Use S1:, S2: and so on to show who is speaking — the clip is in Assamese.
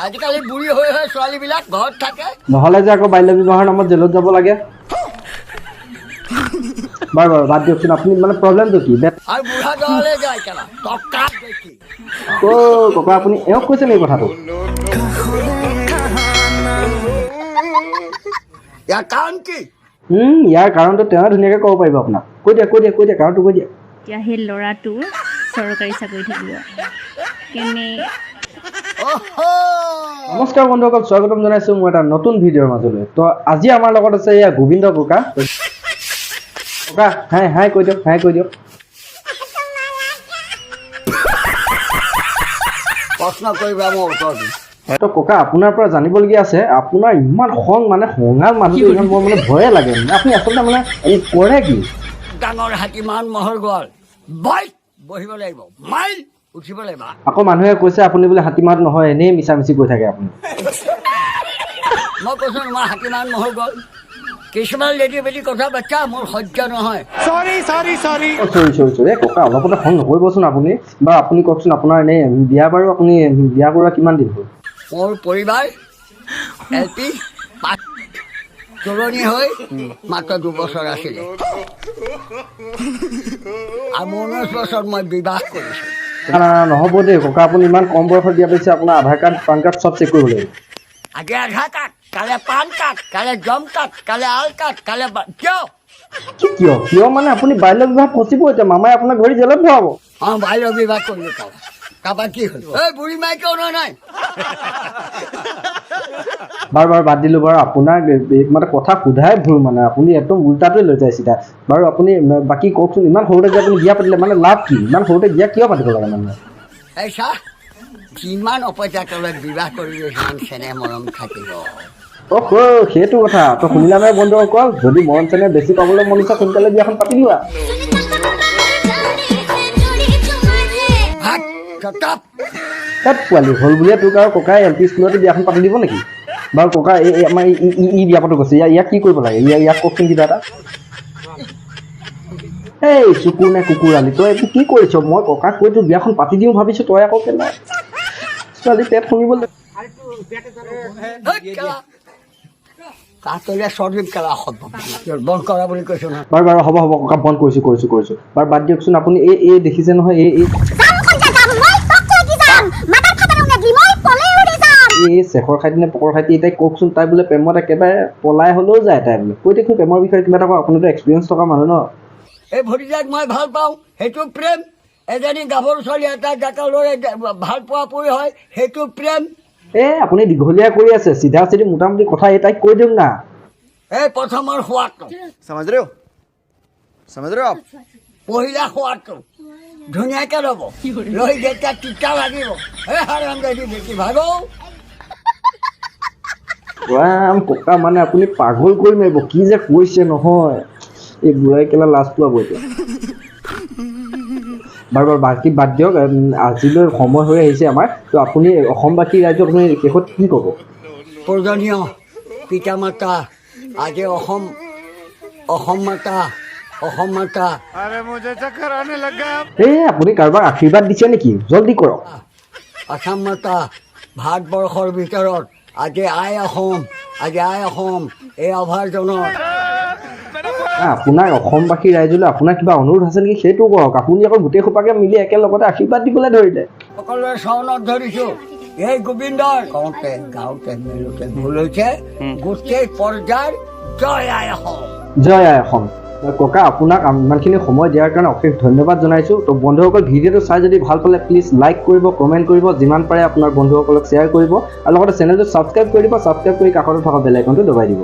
S1: আজিকালি বুঢ়ী হৈ ছোৱালীবিলাক ঘৰত থাকে
S2: নহ'লে যে আকৌ বাল্য বিবাহৰ নামত জেলত যাব লাগে বাৰু বাৰু বাদ দিয়কচোন আপুনি মানে প্ৰব্লেমটো কি
S1: আৰু বুঢ়া দলে যায় কেলা টকা দেখি
S2: ককা আপুনি এওঁক কৈছে নেকি কথাটো
S1: ইয়াৰ কাৰণ কি
S2: ইয়াৰ কাৰণটো তেওঁ ধুনীয়াকৈ ক'ব পাৰিব আপোনাক কৈ দিয়া কাৰণটো কৈ দিয়া
S3: এতিয়া সেই ল'ৰাটো চৰকাৰী চাকৰি থাকিব কেনে
S2: নমস্কাৰ বন্ধুসকল স্বাগতম জনাইছোঁ মই এটা নতুন ভিডিঅ'ৰ মাজলৈ তো আজি আমাৰ লগত আছে এয়া গোবিন্দ ককা হাই কৈ দিয়ক
S1: প্ৰশ্ন কৰিবা মোৰ উত্তৰ দিম
S2: তো ককা আপোনাৰ পৰা জানিবলগীয়া আছে আপোনাৰ ইমান খঙাল মানুহটো ইমান মোৰ মানে ভয়ে লাগে আপুনি আচলতে মানে কৰে কি
S1: ডাঙৰ হাতীমান মহৰ গল বাইক বহিব লাগিব মাইল উঠিব লাগিব
S2: আকৌ মানুহে কৈছে আপুনি বোলে হাতীমাত নহয় এনেই মিছামিছি কৈ থাকে আপুনি
S1: মই কৈছোঁ মই হাতীমান মহৰ গল কিছুমান লেডি বেলি কথা বাচ্চা মোৰ সহ্য নহয়
S2: চৰি ককা অলপতে খং নকৰিবচোন আপুনি বা আপুনি কওকচোন আপোনাৰ এনেই বিয়া বাৰু আপুনি বিয়া কৰোৱা কিমান দিন হ'ল
S1: মোৰ পৰিবাৰ LP তুলনি হৈ মাত্ৰ 2 বছৰ আছিলে আৰু 19 বছৰত মই বিবাহ কৰিছোঁ
S2: নহ'ব দেই ককা আপুনি ইমান কম বয়সত বিয়া পাইছে আপোনাৰ আধাৰ কাৰ্ড পান কাৰ্ড চব চেক কৰিব লাগিব
S1: আগে আধাৰ কাৰ্ড কালে পান কাৰ্ড কালে জম কাৰ্ড কালে আল কাৰ্ড কালে
S2: কিয় মানে আপুনি বাল্য বিবাহ ফচিব এতিয়া মামাই আপোনাক ধৰি জেলত ভৰাব
S1: বাল্য বিবাহ কৰিলোঁ কাৰোবাৰ কি হ'ল এই বুঢ়ী মাই কিয় নাই
S2: বাৰু বাদ দিলোঁ বাৰু আপোনাক মানে কথা সোধাই ভুল মানে আপুনি একদম উল্টাটোৱে লৈ যায় চিধা বাৰু আপুনি বাকী কওকচোন ইমান সৰুতে যে আপুনি বিয়া পাতিলে মানে লাভ কি ইমান সৰুতে বিয়া কিয় পাতিব লাগে মানুহে
S1: এই চাহ যিমান অপত্যাকলত বিবাহ কৰিলে সিমান চেনেহ মৰম থাকিব
S2: সেইটো কথা তো শুনিলা নাই বন্ধুসকল যদি মৰম চেনেহ বেছি পাবলৈ মন ইচ্ছা সোনকালে বিয়াখন পাতি লোৱা পোৱালি হ'ল বুলিয়ে তোক আৰু ককাই LP স্কুলতে বিয়াখন পাতি দিব নেকি বাৰু ককা আমাৰ ই বিয়া পাতো গৈছে ইয়াক কি কৰিব লাগে ইয়াক কওকচোন কিবা এটা এই চকুৰ নে কুকুৰালি তই এইটো কি কৰিছ মই ককাক কৈ তোৰ বিয়াখন পাতি দিওঁ ভাবিছোঁ তই আকৌ কেনে ছোৱালী পেট শুনিবলৈ বাৰু হ'ব ককা বন্ধ কৰিছোঁ বাৰু বাদ দিয়কচোন আপুনি এই দেখিছে নহয় এই শেষৰ খাইটি নে পকৰ খাইটি তাই কওকচোন তাই বোলে প্ৰেমত একেবাৰে পলাই হ'লেও যায় তাই বোলে কৈ দেখোন প্ৰেমৰ বিষয়ে কিবা এটা কওক আপুনিতো এক্সপিৰিয়েঞ্চ থকা মানুহ ন
S1: এই ভতিজাক মই ভাল পাওঁ সেইটো প্ৰেম এজনী গাভৰু ছোৱালী এটা ডেকালৰে ভাল পোৱা পৰি হয় সেইটো প্ৰেম
S2: আপুনি দীঘলীয়া কৰি আছে চিধা চিধি মোটামুটি কথা এই তাইক কৈ দিয়ক না
S1: এই প্ৰথমৰ সোৱাদটো পহিলা সোৱাদটো ধুনীয়াকৈ ল'ব লৈ যেতিয়া তিতা লাগিব বেছি ভাগো
S2: ককা মানে আপুনি পাগল কৰি মাৰিব কি যে কৈছে নহয় এই বুঢ়াই কেলা লাজ পোৱাব এতিয়া বাৰু বাকী বাদ দিয়ক আজিলৈ সময় হৈ আহিছে আমাৰ তো আপুনি অসমবাসী ৰাইজক আপুনি শেষত কি ক'ব
S1: প্ৰয়োজনীয় পিতা মাতা আজি অসম মাতা
S2: আপুনি কাৰোবাক আশীৰ্বাদ দিছে নেকি জলদি কৰক
S1: আসাম মাতা ভাৰতবৰ্ষৰ ভিতৰত আজি আই অসম এই অভাৰজনৰ
S2: আপোনাৰ অসমবাসী ৰাইজলৈ আপোনাৰ কিবা অনুৰোধ আছে নেকি সেইটো কৰক আপুনি আকৌ গোটেই সোপাকে মিলি একেলগতে আশীৰ্বাদ দিবলৈ ধৰিলে
S1: সকলোৱে চৰণত ধৰিছোঁ এই গোবিন্দৰ কওঁতে গাওঁতে মেলোতে ভুল হৈছে গোটেই পৰ্যায়ৰ জয় আই অসম ককা আপোনাক ইমানখিনি সময় দিয়াৰ কাৰণে অশেষ ধন্যবাদ জনাইছোঁ তো বন্ধুসকল ভিডিঅ'টো চাই যদি ভাল পালে প্লিজ লাইক কৰিব কমেণ্ট কৰিব যিমান পাৰে আপোনাৰ বন্ধুসকলক শ্বেয়াৰ কৰিব আৰু লগতে চেনেলটো ছাবস্ক্ৰাইব কৰি দিব ছাবস্ক্ৰাইব কৰি কাষতে থকা বেল আইকনটো দবাই দিব